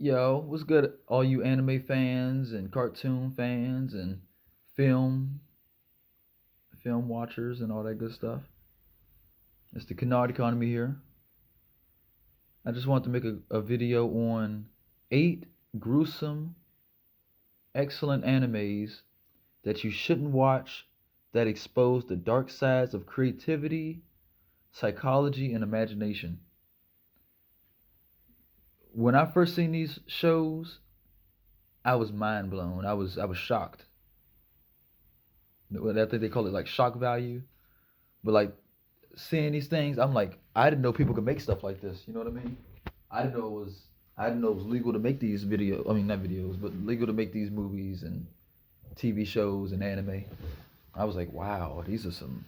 Yo, what's good, all you anime fans and cartoon fans and film film watchers and all that good stuff? It's the Canard Economy here. I just wanted to make a video on 8 gruesome, excellent animes that you shouldn't watch that expose the dark sides of creativity, psychology, and imagination. When I first seen these shows, I was mind blown. I was shocked. I think they call it like shock value. But like seeing these things, I'm like, I didn't know people could make stuff like this. You know what I mean? I didn't know it was. I didn't know it was legal to make these videos. I mean, not videos, but legal to make these movies and TV shows and anime. I was like, wow, these are some.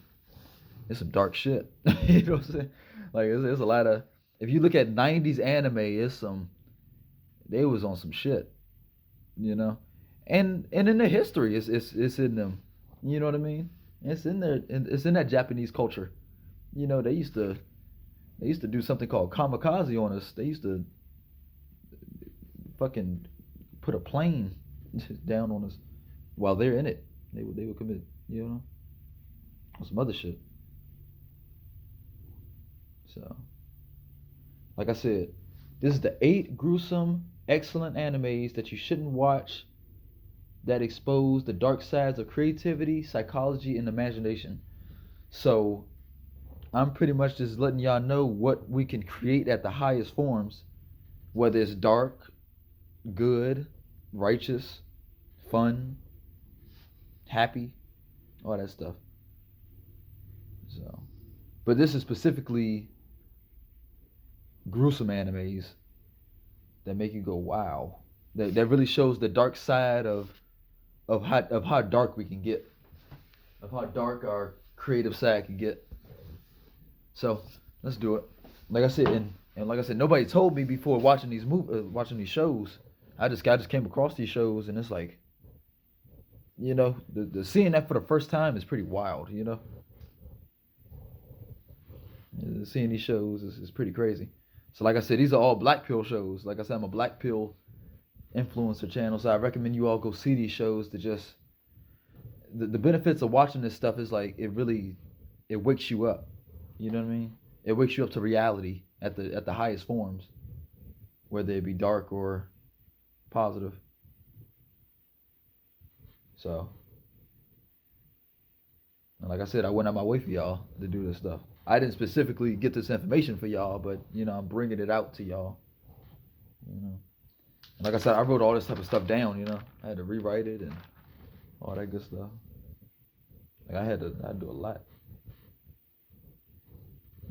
It's some dark shit. You know what I'm saying? Like, it's a lot of. If you look at '90s anime, it's some. They was on some shit. You know, and in the history, it's in them. You know what I mean? It's in there. It's in that Japanese culture. You know, they used to do something called kamikaze on us. They used to fucking put a plane down on us while they're in it. They would commit, you know, some other shit. So, like I said, this is the 8 gruesome, excellent animes that you shouldn't watch that expose the dark sides of creativity, psychology, and imagination. So, I'm pretty much just letting y'all know what we can create at the highest forms, whether it's dark, good, righteous, fun, happy, all that stuff. So, but this is specifically gruesome animes that make you go wow. That really shows the dark side of how dark we can get, of how dark our creative side can get. So let's do it. Like I said, and like I said, nobody told me before watching these shows. I just came across these shows, and it's like, the seeing that for the first time is pretty wild. Seeing these shows is pretty crazy. So like I said, these are all black pill shows. Like I said, I'm a black pill influencer channel, so I recommend you all go see these shows to just the benefits of watching this stuff is like it wakes you up. You know what I mean? It wakes you up to reality at the highest forms, whether it be dark or positive. So, and like I said, I went out my way for y'all to do this stuff. I didn't specifically get this information for y'all, but I'm bringing it out to y'all. You know, and like I said, I wrote all this type of stuff down. I had to rewrite it and all that good stuff. Like I had to do a lot.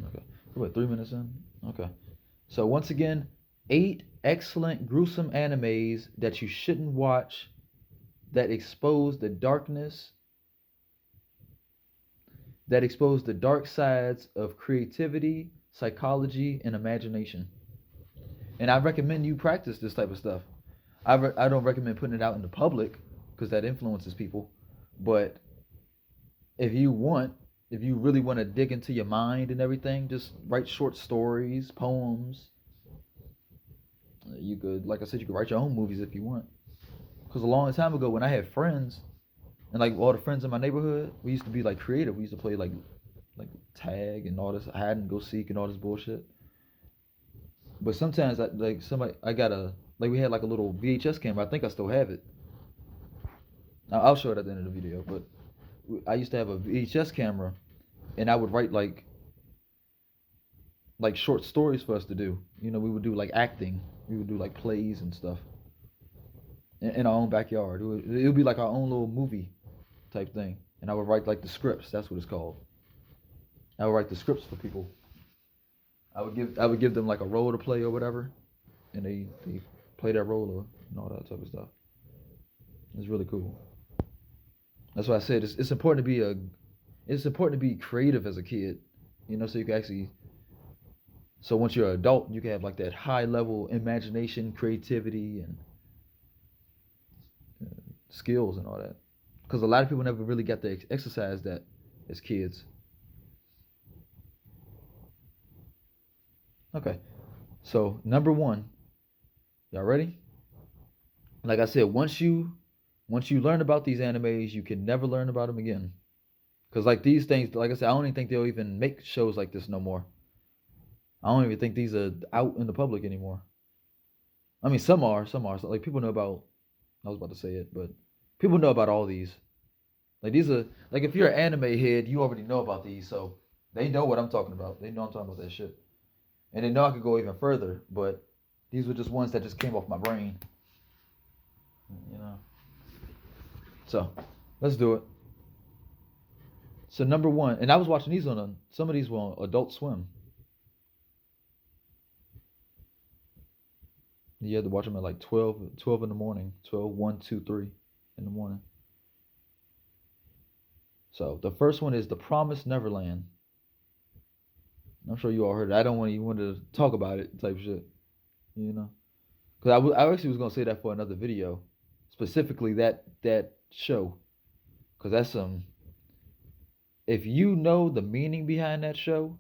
Okay, we're what, 3 minutes in? Okay. So once again, 8 excellent gruesome animes that you shouldn't watch that expose the darkness, that expose the dark sides of creativity, psychology, and imagination. And I recommend you practice this type of stuff. I don't recommend putting it out in the public because that influences people. But if you want, if you really want to dig into your mind and everything, just write short stories, poems. You could, like I said, you could write your own movies if you want. Because a long time ago, when I had friends, and like all the friends in my neighborhood, we used to be like creative. We used to play like tag and all this, hide and go seek and all this bullshit. But sometimes I got a like we had like a little VHS camera. I think I still have it. I'll show it at the end of the video. But I used to have a VHS camera, and I would write like short stories for us to do. We would do like acting. We would do like plays and stuff in our own backyard. It would be like our own little movie type thing. And I would write like the scripts. That's what it's called. I would write the scripts for people. I would give them like a role to play or whatever, and they play that role and all that type of stuff. It's really cool. That's why I said it's important to be creative as a kid, so you can actually so once you're an adult you can have like that high level imagination, creativity, and skills and all that. Because a lot of people never really got to exercise that as kids. Okay, so number one, Y'all ready? Like I said, once you learn about these animes, you can never learn about them again. Cause like these things, like I said, I don't even think they'll even make shows like this no more. I don't even think these are out in the public anymore. I mean, some are, some are. So, like people know about. I was about to say it, but people know about all these. Like these are like if you're an anime head, you already know about these, so they know what I'm talking about. They know I'm talking about that shit, and they know I could go even further. But these were just ones that just came off my brain, you know. So let's do it. So number one, and I was watching these some of these were on Adult Swim. You had to watch them at like 12 in the morning, 12, 1, 2, 3 in the morning. So the first one is The Promised Neverland. I'm sure you all heard it. I don't want you want to talk about it type shit, you know. Because I actually was gonna say that for another video, specifically that show, because that's some. If you know the meaning behind that show,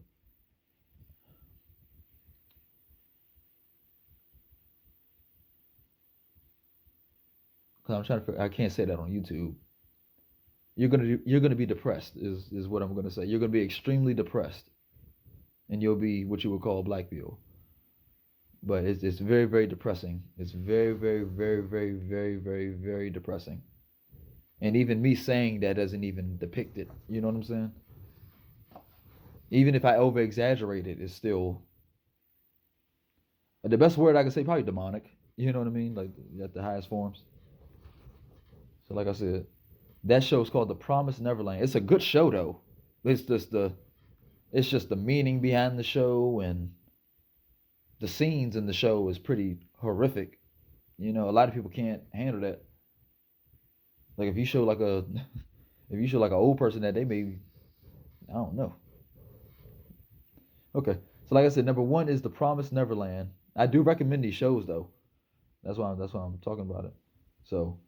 because I'm trying to, I can't say that on YouTube. You're gonna be depressed is what I'm gonna say. You're gonna be extremely depressed, and you'll be what you would call black people. But it's very very depressing. It's very very very very very very very depressing. And even me saying that doesn't even depict it. You know what I'm saying? Even if I over exaggerate it, it's still the best word I can say. Probably demonic. You know what I mean? Like at the highest forms. So like I said, that show is called The Promised Neverland. It's a good show though. It's just the meaning behind the show, and the scenes in the show is pretty horrific. You know, a lot of people can't handle that. Like if you show like a if you show like an old person that, they may, I don't know. Okay. So like I said, number one is The Promised Neverland. I do recommend these shows though. That's why I'm talking about it. So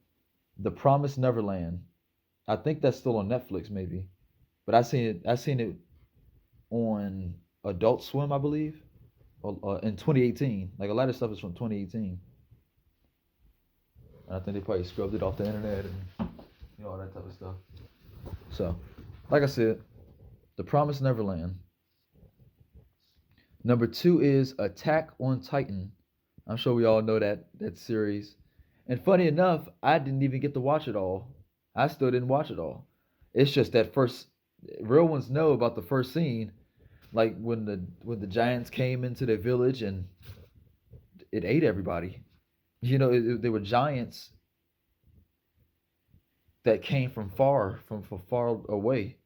The Promised Neverland. I think that's still on Netflix maybe. But I seen it on Adult Swim, I believe, in 2018. Like a lot of stuff is from 2018. And I think they probably scrubbed it off the internet and all that type of stuff. So, like I said, The Promised Neverland. Number two is Attack on Titan. I'm sure we all know that series. And funny enough, I didn't even get to watch it all. I still didn't watch it all. It's just that first, real ones know about the first scene, like when the giants came into the village and it ate everybody. You know, they were giants that came from far away,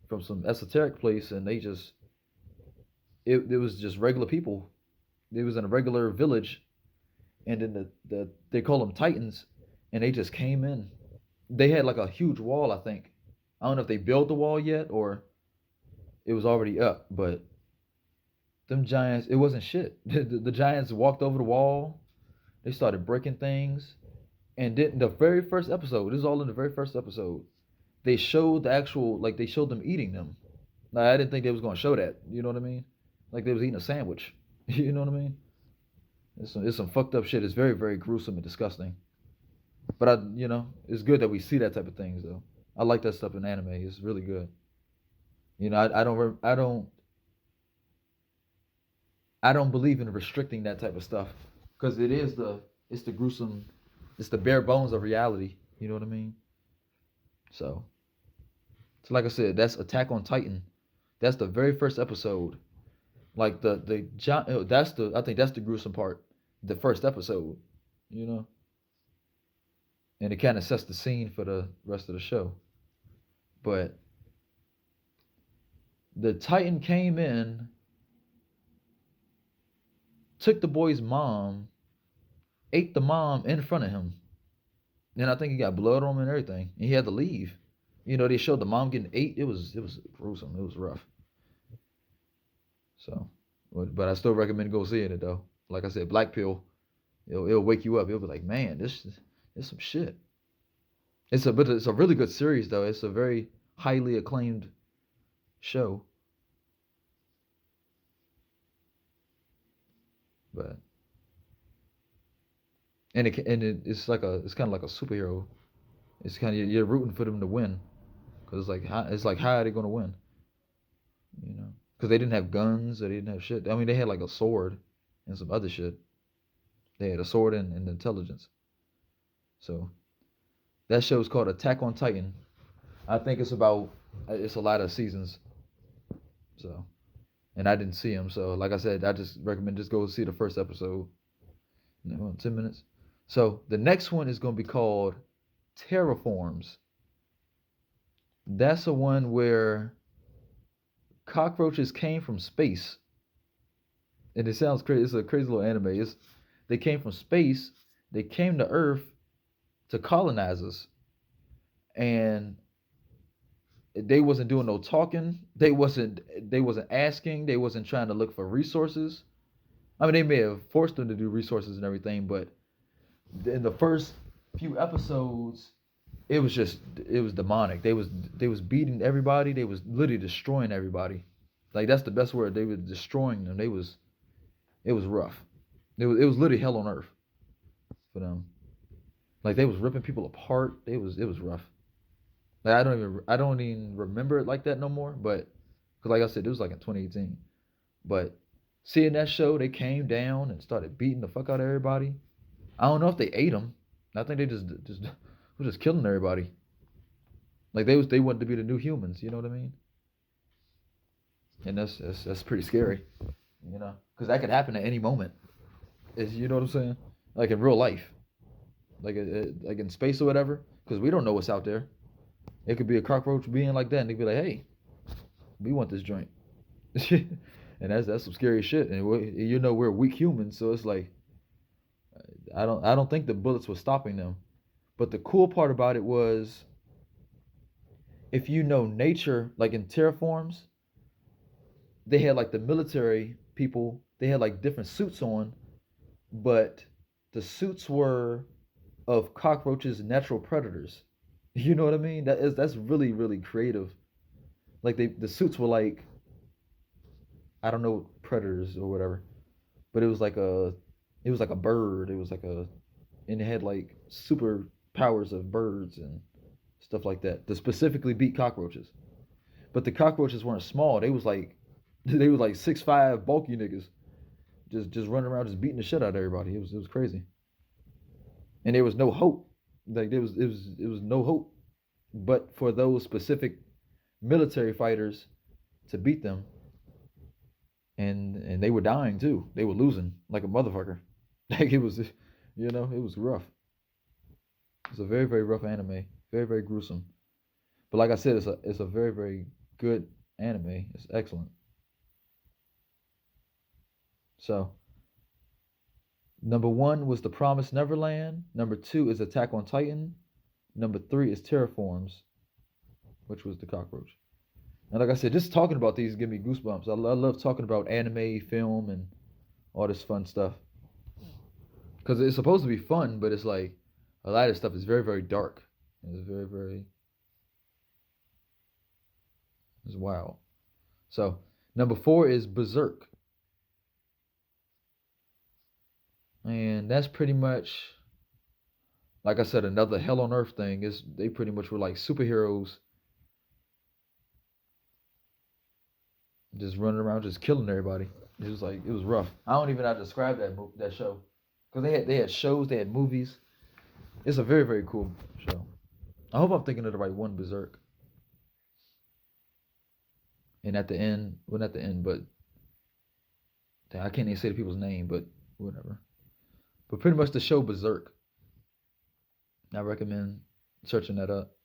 from some esoteric place, and they just it was just regular people. It was in a regular village, and then they call them Titans, and they just came in. They had like a huge wall, I think. I don't know if they built the wall yet or it was already up, but them giants, it wasn't shit. The giants walked over the wall. They started breaking things, and then the very first episode. This is all in the very first episode. They showed the actual, like they showed them eating them. Like, I didn't think they was gonna show that. You know what I mean? Like they was eating a sandwich. You know what I mean? It's some fucked up shit. It's very very gruesome and disgusting. But it's good that we see that type of things though. I like that stuff in anime. It's really good. I don't believe in restricting that type of stuff because it's the gruesome, it's the bare bones of reality. You know what I mean? So, so like I said, that's Attack on Titan. That's the very first episode. Like that's the I think that's the gruesome part. The first episode, you know, and it kind of sets the scene for the rest of the show. But the Titan came in, took the boy's mom, ate the mom in front of him. And I think he got blood on him and everything. And he had to leave. You know, they showed the mom getting ate. It was gruesome. It was rough. So, but I still recommend go seeing it though. Like I said, Black Pill, it'll wake you up. It'll be like, man, this is some shit. But it's a really good series though. It's a very highly acclaimed show. But it's kind of like a superhero. It's kind of you're rooting for them to win because it's like how are they gonna win? You know, because they didn't have guns or they didn't have shit. I mean, they had like a sword and some other shit. They had a sword and intelligence. So that show's called Attack on Titan. I think it's a lot of seasons. So and I didn't see them. So like I said, I just recommend just go see the first episode. 10 minutes. So the next one is gonna be called Terraforms. That's the one where cockroaches came from space, and it sounds crazy. It's a crazy little anime. They came from space. They came to Earth to colonize us, and they wasn't doing no talking. They wasn't asking. They wasn't trying to look for resources. I mean, they may have forced them to do resources and everything, but in the first few episodes, it was demonic. They was beating everybody. They was literally destroying everybody. Like that's the best word. They were destroying them. It was rough. It was literally hell on earth for them. Like they was ripping people apart. It was rough. Like I don't even remember it like that no more. But because like I said, it was like in 2018. But seeing that show, they came down and started beating the fuck out of everybody. I don't know if they ate them. I think they just were just killing everybody. Like they wanted to be the new humans. You know what I mean? And that's pretty scary. You know, because that could happen at any moment. Is you know what I'm saying? Like in real life, like in space or whatever. Because we don't know what's out there. It could be a cockroach being like that, and they'd be like, "Hey, we want this joint," and that's some scary shit. And you know we're weak humans, so it's like I don't think the bullets were stopping them. But the cool part about it was if you know nature, like in terraforms, they had like the military people, they had like different suits on, but the suits were of cockroaches' natural predators. You know what I mean? That's really really creative. Like the suits were like I don't know predators or whatever, but it was like a bird. It was like a and it had like super powers of birds and stuff like that to specifically beat cockroaches. But the cockroaches weren't small. They was like they was like 6'5" bulky niggas just running around just beating the shit out of everybody. It was crazy. And there was no hope. Like there was no hope but for those specific military fighters to beat them, and they were dying too. They were losing like a motherfucker. Like it was rough. It's a very very rough anime, very very gruesome. But like I said, it's a very very good anime. It's excellent. So number one was The Promised Neverland. Number two is Attack on Titan. Number three is Terraforms, which was the cockroach. And like I said, just talking about these give me goosebumps. I love talking about anime, film, and all this fun stuff. Because it's supposed to be fun, but it's like a lot of stuff is very, very dark. It's very, very, it's wild. So number four is Berserk. And that's pretty much, like I said, another hell on earth thing. Is they pretty much were like superheroes just running around just killing everybody. It was rough. I don't even know how to describe that show because they had shows, they had movies. It's a very very cool show. I hope I'm thinking of the right one, Berserk. And at the end, well not the end, but I can't even say the people's name, but whatever. But pretty much the show Berserk. I recommend searching that up.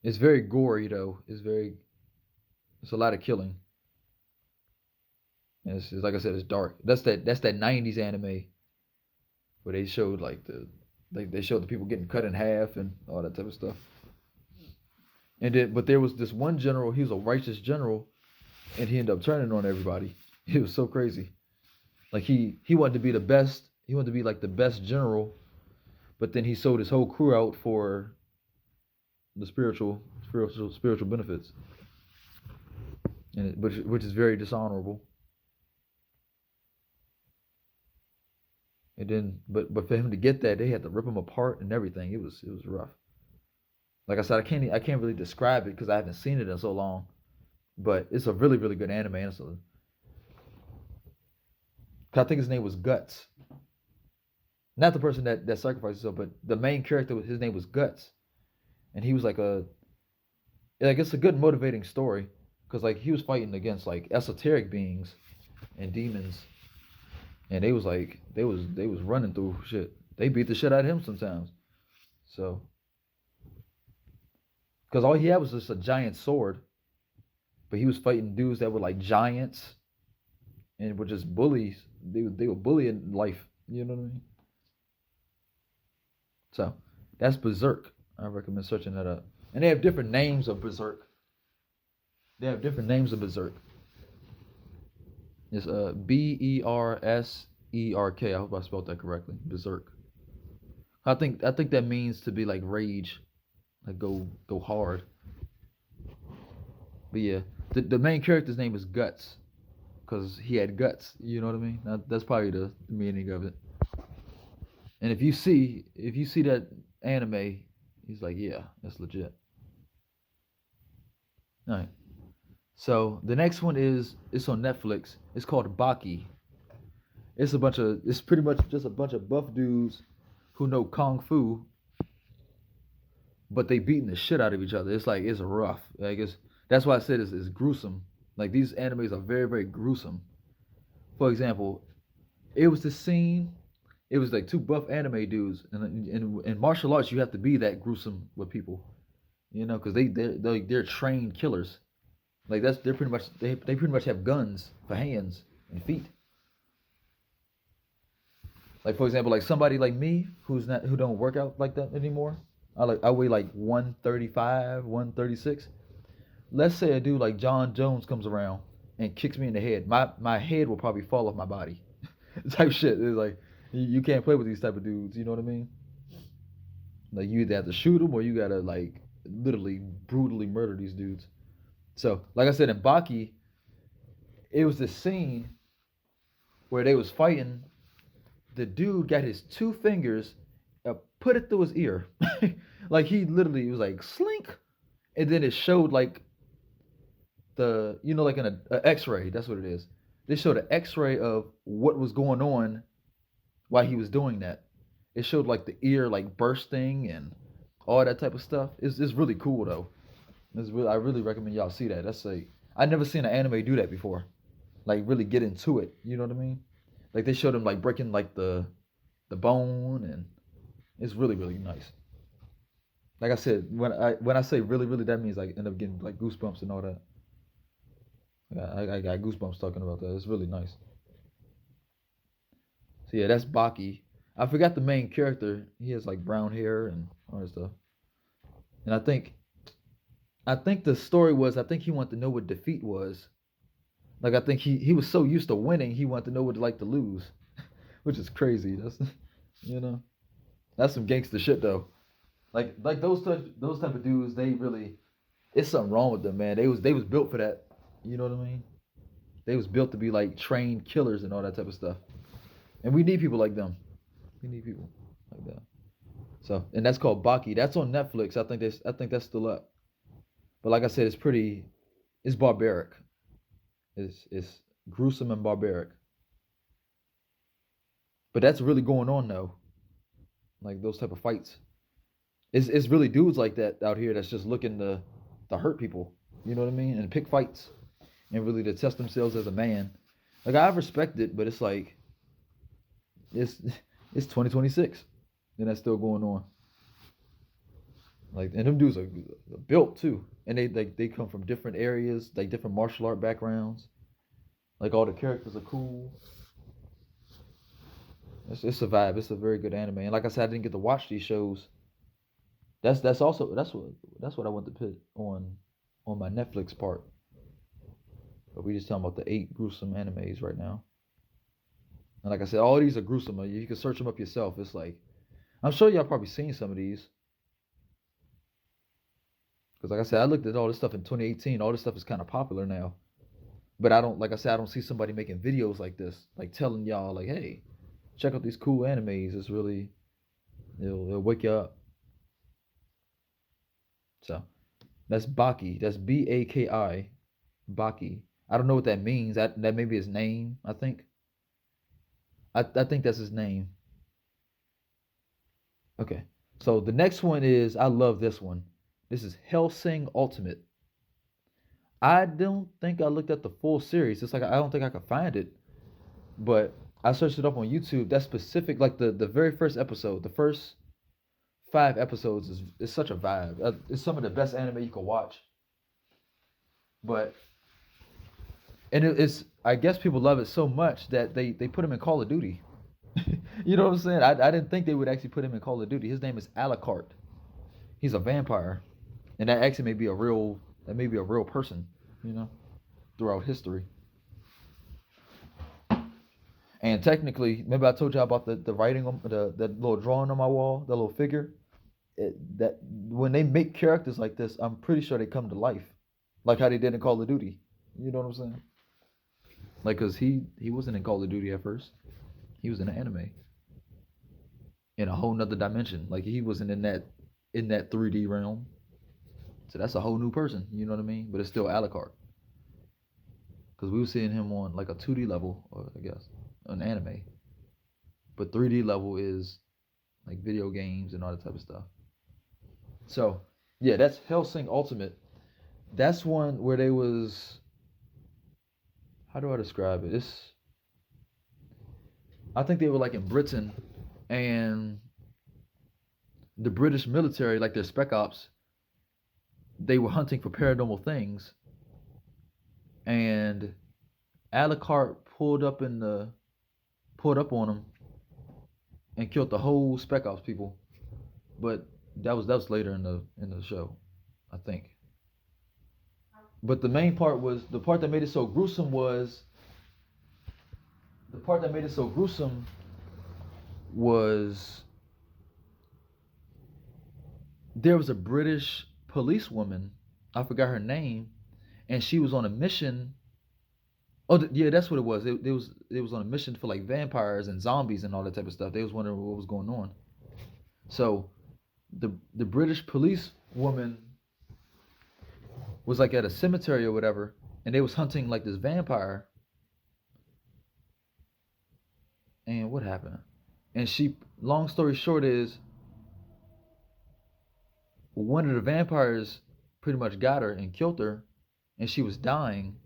It's very gory though. It's a lot of killing. And it's like I said, it's dark. That's that '90s anime where they showed like they showed the people getting cut in half and all that type of stuff. And then, but there was this one general. He was a righteous general, and he ended up turning on everybody. It was so crazy. Like he wanted to be the best. He wanted to be like the best general, but then he sold his whole crew out for the spiritual benefits, and which is very dishonorable. And then, but for him to get that, they had to rip him apart and everything. It was rough. Like I said, I can't really describe it because I haven't seen it in so long. But it's a really really good anime. And I think his name was Guts. Not the person that sacrificed himself, but the main character. His name was Guts, and he was like it's a good motivating story because like he was fighting against like esoteric beings and demons, and they was running through shit. They beat the shit out of him sometimes. So because all he had was just a giant sword, but he was fighting dudes that were like giants and were just bullies. They were bullying life. You know what I mean? So that's Berserk. I recommend searching that up. And they have different names of Berserk. They have different names of Berserk. It's Berserk. I hope I spelled that correctly. Berserk. I think that means to be like rage, like go hard. But yeah, the main character's name is Guts because he had guts. You know what I mean? That's probably the meaning of it. And if you see that anime, he's like, yeah, that's legit. All right. So the next one it's on Netflix. It's called Baki. It's pretty much just a bunch of buff dudes who know kung fu, but they beating the shit out of each other. It's rough. That's why I said it's gruesome. Like these animes are very very gruesome. For example, it was the scene. It was like two buff anime dudes, and in martial arts you have to be that gruesome with people, because they're trained killers. Like they're pretty much they pretty much have guns for hands and feet. Like for example, like somebody like me who don't work out like that anymore. I weigh like 135, 136. Let's say a dude like John Jones comes around and kicks me in the head. My head will probably fall off my body. Type shit. It's like you can't play with these type of dudes. You know what I mean? Like you either have to shoot them or you gotta like literally brutally murder these dudes. So like I said in Baki, it was this scene where they was fighting. The dude got his two fingers, put it through his ear, like he literally was like slink, and then it showed like like in a X-ray. That's what it is. They showed an X-ray of what was going on while he was doing that. It showed like the ear like bursting and all that type of stuff. It's really cool though. I really recommend y'all see that. That's like I never seen an anime do that before. Like really get into it. You know what I mean? Like they showed him like breaking like the bone, and it's really really nice. Like I said, when I say really really, that means like end up getting like goosebumps and all that. I got goosebumps talking about that. It's really nice. So yeah, that's Baki. I forgot the main character. He has like brown hair and all that stuff. And I think the story was I think he wanted to know what defeat was. Like I think he was so used to winning, he wanted to know what it's like to lose, which is crazy. That's you know that's some gangster shit though. Like those type of dudes, they really it's something wrong with them, man. They was built for that. You know what I mean? They was built to be like trained killers and all that type of stuff. And we need people like them. We need people like that. So and that's called Baki. That's on Netflix. I think that's still up. But like I said, it's barbaric. It's gruesome and barbaric. But that's really going on though. Like those type of fights. It's really dudes like that out here that's just looking to hurt people. You know what I mean? And pick fights and really to test themselves as a man. Like I respect it, but it's like it's it's 2026 and that's still going on. Like and them dudes are built too, and they come from different areas, like different martial art backgrounds. Like all the characters are cool. It's a vibe. It's a very good anime. And like I said, I didn't get to watch these shows. That's what I want to put on my Netflix part. But we just talking about the 8 gruesome animes right now. And like I said, all these are gruesome. You can search them up yourself. It's like I'm sure y'all probably seen some of these. Because like I said, I looked at all this stuff in 2018. All this stuff is kind of popular now. But I don't, like I said, I don't see somebody making videos like this, like telling y'all, like, hey, check out these cool animes. It's really it'll wake you up. So that's Baki. That's Baki. Baki. I don't know what that means. That may be his name. I think. I think that's his name. Okay. So the next one is I love this one. This is Hellsing Ultimate. I don't think I looked at the full series. It's like I don't think I could find it, but I searched it up on YouTube. That specific, like the very first episode, the first 5 episodes is such a vibe. It's some of the best anime you can watch. But it's I guess people love it so much that they put him in Call of Duty. You know what I'm saying? I didn't think they would actually put him in Call of Duty. His name is Alucard. He's a vampire, and that actually may be a real person. You know, throughout history. And technically, maybe I told you about the writing on the little drawing on my wall, the little figure. That when they make characters like this, I'm pretty sure they come to life, like how they did in Call of Duty. You know what I'm saying? Like, cause he wasn't in Call of Duty at first. He was in an anime in a whole nother dimension. Like he wasn't in that 3D realm. So that's a whole new person. You know what I mean? But it's still Alucard. Cause we were seeing him on like a 2D level, or I guess an anime. But 3D level is like video games and all that type of stuff. So yeah, that's Hellsing Ultimate. That's one where they was, how do I describe it? It's, I think they were like in Britain, and the British military, like their spec ops, they were hunting for paranormal things, and Alucard pulled up on them and killed the whole spec ops people. But that was later in the show, I think. But the main part was the part that made it so gruesome was the part that made it so gruesome was there was a British policewoman, I forgot her name, and she was on a mission. Oh yeah, that's what it was. It was on a mission for like vampires and zombies and all that type of stuff. They was wondering what was going on. So the British police woman was like at a cemetery or whatever, and they was hunting like this vampire. And what happened? And she, long story short, is one of the vampires pretty much got her and killed her, and she was dying.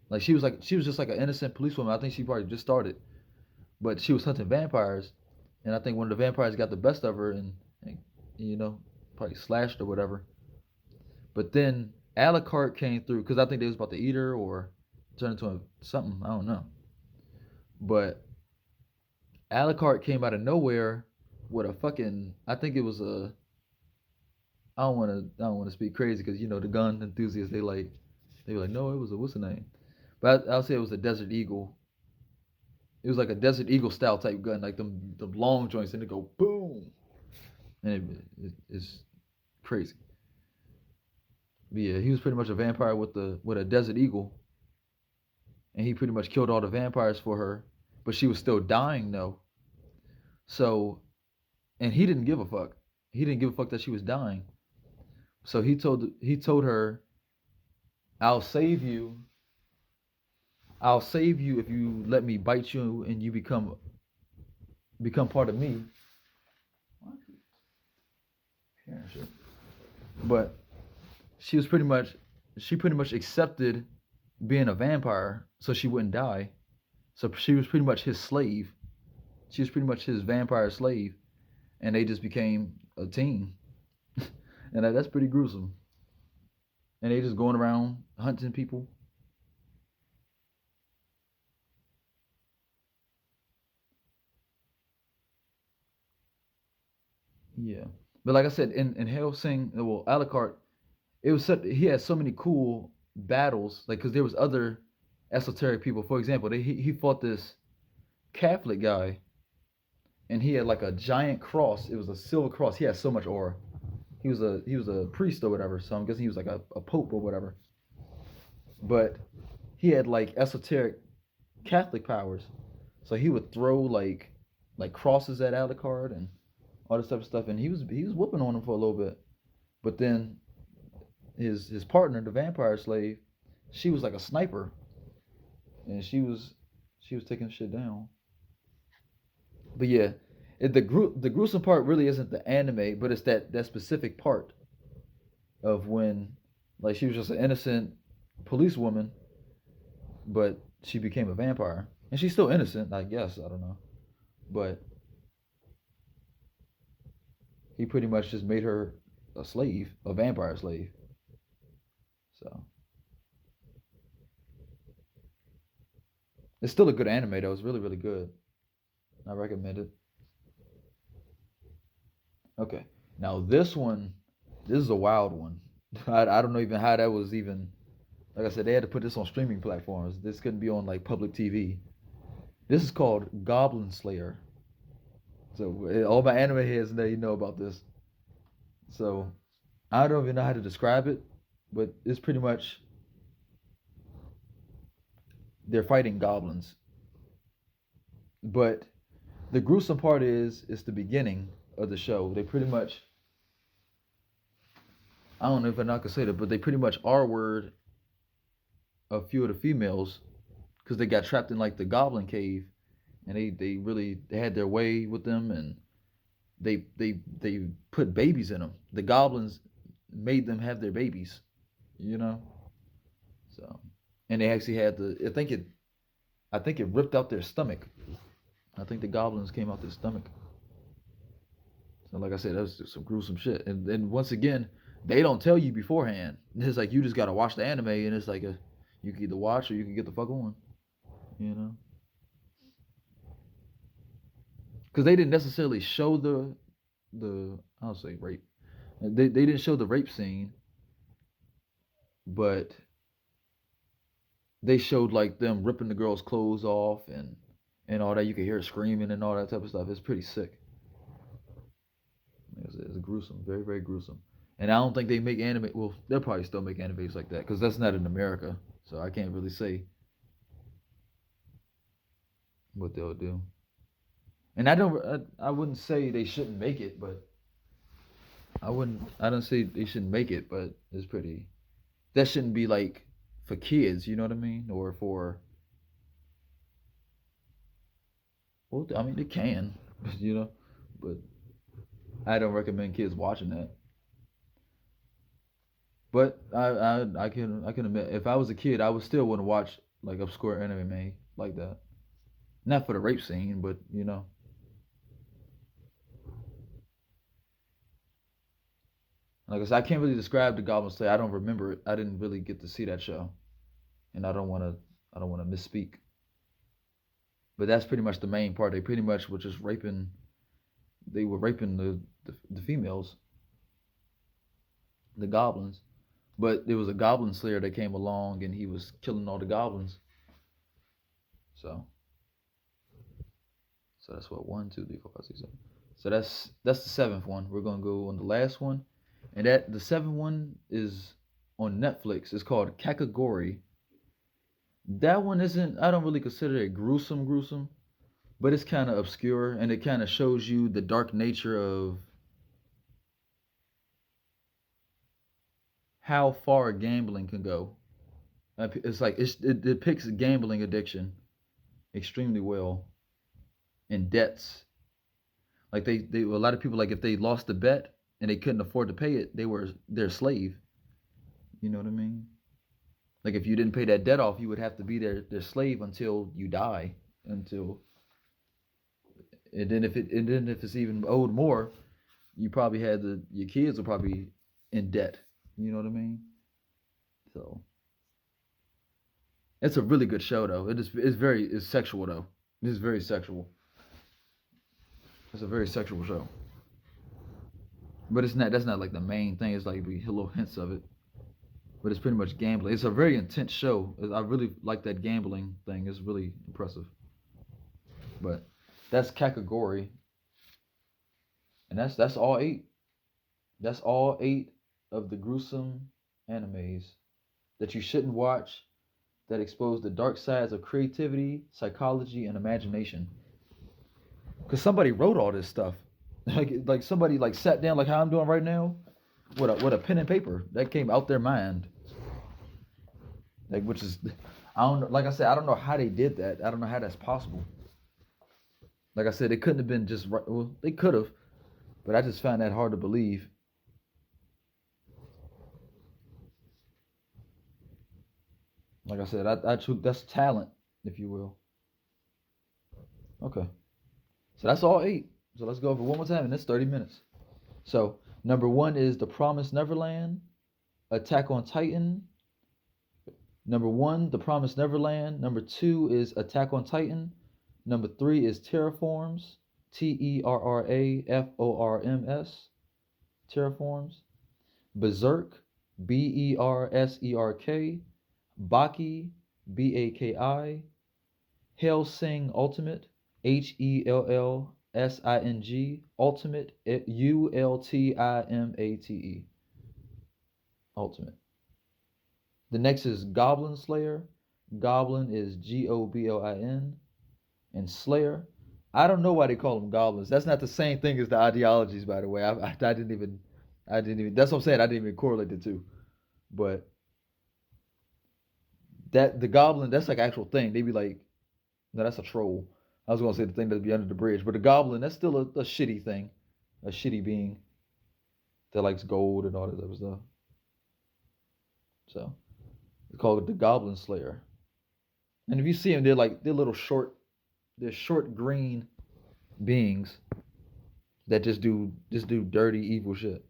Like she was just like an innocent policewoman. I think she probably just started, but she was hunting vampires, and I think one of the vampires got the best of her and you know probably slashed or whatever. But then Alucard came through because I think they was about to eat her or turn into something. I don't know. But Alucard came out of nowhere with a fucking. I think it was a. I don't want to speak crazy because you know the gun enthusiasts they were like no it was a what's the name, but I'll say it was a Desert Eagle. It was like a Desert Eagle style type gun, like the long joints, and they go boom, and it's crazy. But yeah, he was pretty much a vampire with a Desert Eagle, and he pretty much killed all the vampires for her, but she was still dying though. So, and he didn't give a fuck. He didn't give a fuck that she was dying. So he told her, "I'll save you. I'll save you if you let me bite you and you become part of me." But she pretty much accepted being a vampire so she wouldn't die. So she was pretty much his slave. She was pretty much his vampire slave, and they just became a team. And that's pretty gruesome. And they just going around hunting people. Yeah, but like I said, in Hellsing, well, Alucard, he had so many cool battles, like because there was other esoteric people. For example, he fought this Catholic guy, and he had like a giant cross. It was a silver cross. He had so much aura. He was a priest or whatever, so I'm guessing he was like a pope or whatever. But he had like esoteric Catholic powers, so he would throw like like crosses at Alucard and all this type of stuff, and he was whooping on him for a little bit. But then his partner, the vampire slave, she was like a sniper, and she was taking shit down. But yeah, the gruesome part really isn't the anime, but it's that specific part of when, like, she was just an innocent policewoman, but she became a vampire, and she's still innocent, I guess. I don't know, but he pretty much just made her a slave, a vampire slave. So it's still a good anime though. It's really really good. I recommend it. Okay, now this is a wild one. I don't know even how that was even. Like I said, they had to put this on streaming platforms. This couldn't be on like public TV. This is called Goblin Slayer. So all my anime heads know about this. So I don't even know how to describe it, but it's pretty much they're fighting goblins. But the gruesome part is it's the beginning of the show. They pretty much, I don't know if I not gonna say that, but they pretty much R word a few of the females because they got trapped in like the goblin cave, and they had their way with them, and they put babies in them. The goblins made them have their babies, you know. So, and they actually had I think it ripped out their stomach. I think the goblins came out their stomach. So like I said, that was just some gruesome shit. And then once again, they don't tell you beforehand. It's like you just gotta watch the anime, and it's like you can either watch or you can get the fuck on, you know. Because they didn't necessarily show the I'll say rape. They didn't show the rape scene, but they showed like them ripping the girl's clothes off and all that. You could hear her screaming and all that type of stuff. It's pretty sick. It's gruesome, very very gruesome. And I don't think they make anime. Well, they'll probably still make animes like that because that's not in America. So I can't really say what they'll do. And I wouldn't say they shouldn't make it, but I don't say they shouldn't make it, but it's pretty. That shouldn't be like for kids. You know what I mean? Or for, well, I mean, they can, you know, but I don't recommend kids watching that. But I can admit, if I was a kid, I would still want to watch like obscure anime like that. Not for the rape scene, but like I said, I can't really describe the Goblin Slayer. I don't remember it. I didn't really get to see that show, and I don't want to misspeak. But that's pretty much the main part. They pretty much were just raping. They were raping the females, the goblins. But there was a Goblin Slayer that came along, and he was killing all the goblins. So so that's what 1, 2, 3, 4, 5, 6, 7. So that's the seventh one. We're gonna go on the last one, and that the seventh one is on Netflix. It's called Kakagori. That one isn't. I don't really consider it gruesome, but it's kind of obscure, and it kind of shows you the dark nature of how far gambling can go. It's like it depicts gambling addiction extremely well, and debts. Like a lot of people, like if they lost the bet and they couldn't afford to pay it, they were their slave. You know what I mean? Like if you didn't pay that debt off, you would have to be their slave until you die. Until and then if it's even owed more, you probably had your kids are probably in debt. You know what I mean? So it's a really good show though. It's sexual though. It's very sexual. It's a very sexual show. But it's not. That's not like the main thing. It's like little hints of it. But it's pretty much gambling. It's a very intense show. I really like that gambling thing. It's really impressive. But that's Kakagori, and that's all eight. That's all eight of the gruesome animes that you shouldn't watch that expose the dark sides of creativity, psychology, and imagination. Cause somebody wrote all this stuff. Like somebody like sat down like how I'm doing right now, with a pen and paper that came out their mind. Like which is, I don't like I said I don't know how they did that. I don't know how that's possible. Like I said, it couldn't have been just right. Well, they could have, but I just find that hard to believe. Like I said, I that's talent, if you will. Okay, so that's all 8. So let's go over one more time, and it's 30 minutes. So number 1 is The Promised Neverland, Attack on Titan. Number 1, The Promised Neverland. Number 2 is Attack on Titan. Number 3 is Terraforms, Terraforms. Terraforms. Berserk, Berserk. Baki, Baki. Hellsing Ultimate, Hellsing Ultimate, Ultimate. Ultimate. The next is Goblin Slayer. Goblin is Goblin. And Slayer. I don't know why they call them goblins. That's not the same thing as the ideologies, by the way. I didn't even. That's what I'm saying. I didn't even correlate the two. But that the goblin, that's like actual thing. They be like, no, that's a troll. I was gonna say the thing that'd be under the bridge, but the goblin, that's still a shitty thing, a shitty being that likes gold and all that other stuff. So they call it the Goblin Slayer. And if you see them, they're little short, they're short green beings that just do dirty evil shit.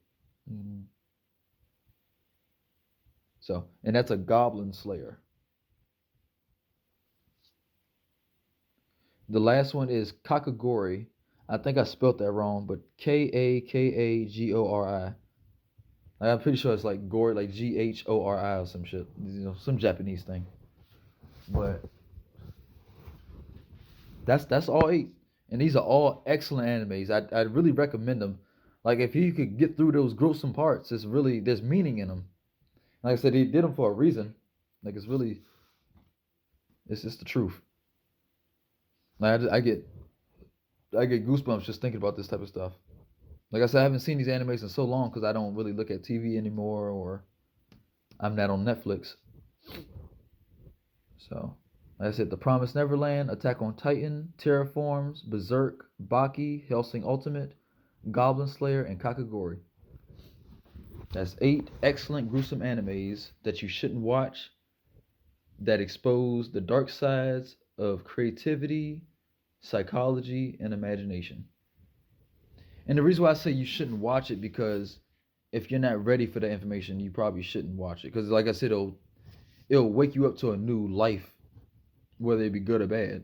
Mm-hmm. So and that's a Goblin Slayer. The last one is Kakagori. I think I spelled that wrong, but Kakagori. I'm pretty sure it's like Gori, like Ghori or some shit. Some Japanese thing. But that's all 8, and these are all excellent animes. I really recommend them. Like if you could get through those gruesome parts, it's really there's meaning in them. Like I said, they did them for a reason. Like it's just the truth. Like I get goosebumps just thinking about this type of stuff. Like I said, I haven't seen these animes in so long because I don't really look at TV anymore, or I'm not on Netflix. So, like I said, The Promised Neverland, Attack on Titan, Terraforms, Berserk, Baki, Hellsing Ultimate, Goblin Slayer, and Kakagori. That's 8 excellent gruesome animes that you shouldn't watch that expose the dark sides of creativity, psychology, and imagination. And the reason why I say you shouldn't watch it because if you're not ready for the information, you probably shouldn't watch it. Because like I said, it'll wake you up to a new life, whether it be good or bad.